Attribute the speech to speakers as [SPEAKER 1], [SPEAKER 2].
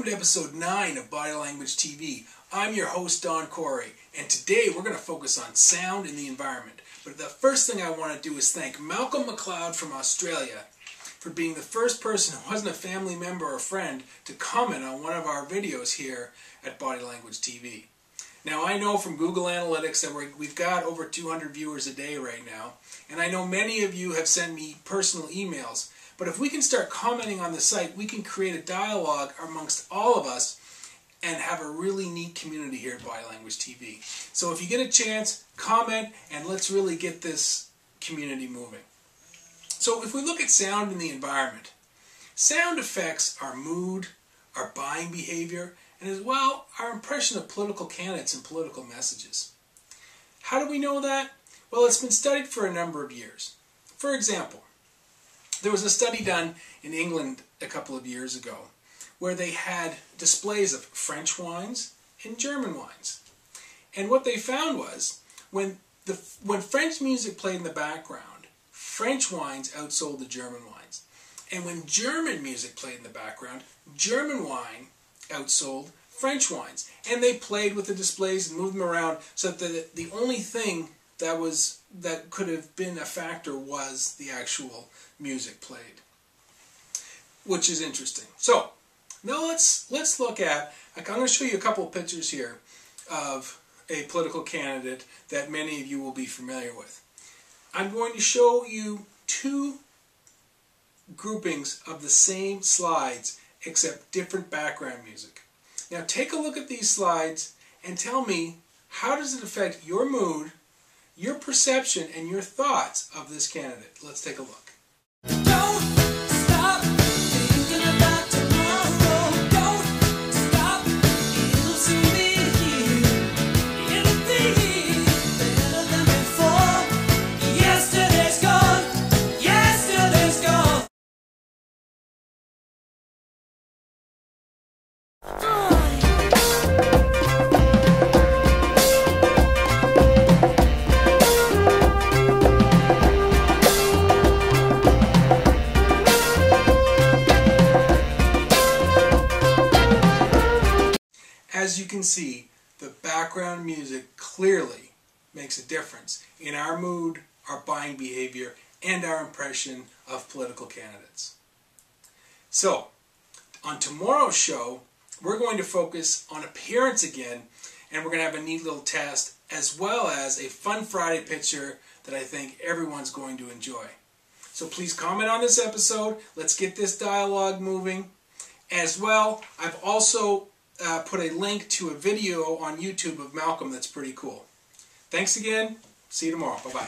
[SPEAKER 1] Welcome to episode 9 of Body Language TV. I'm your host, Don Corey, and today we're going to focus on sound in the environment. But the first thing I want to do is thank Malcolm McLeod from Australia for being the first person who wasn't a family member or friend to comment on one of our videos here at Body Language TV. Now, I know from Google Analytics that we've got over 200 viewers a day right now, and I know many of you have sent me personal emails. But if we can start commenting on the site, we can create a dialogue amongst all of us and have a really neat community here at Body Language TV. So if you get a chance, comment, and let's really get this community moving. So if we look at sound in the environment, sound affects our mood, our buying behavior, and as well our impression of political candidates and political messages. How do we know that? Well, it's been studied for a number of years. For example, there was a study done in England a couple of years ago where they had displays of French wines and German wines. And what they found was when French music played in the background, French wines outsold the German wines. And when German music played in the background, German wine outsold French wines. And they played with the displays and moved them around so that the only thing that could have been a factor was the actual music played, which is interesting. So now let's look at, I'm going to show you a couple of pictures here of a political candidate that many of you will be familiar with. I'm going to show you two groupings of the same slides except different background music. Now take a look at these slides and tell me, how does it affect your mood, your perception, and your thoughts of this candidate? Let's take a look.
[SPEAKER 2] Don't stop thinking about tomorrow. Don't stop, it'll soon be here. It'll be better than before. Yesterday's gone. Yesterday's gone.
[SPEAKER 1] As you can see, the background music clearly makes a difference in our mood, our buying behavior, and our impression of political candidates. So, on tomorrow's show, we're going to focus on appearance again, and we're going to have a neat little test, as well as a fun Friday picture that I think everyone's going to enjoy. So please comment on this episode. Let's get this dialogue moving. As well, I've also put a link to a video on YouTube of Malcolm that's pretty cool. Thanks again. See you tomorrow. Bye-bye.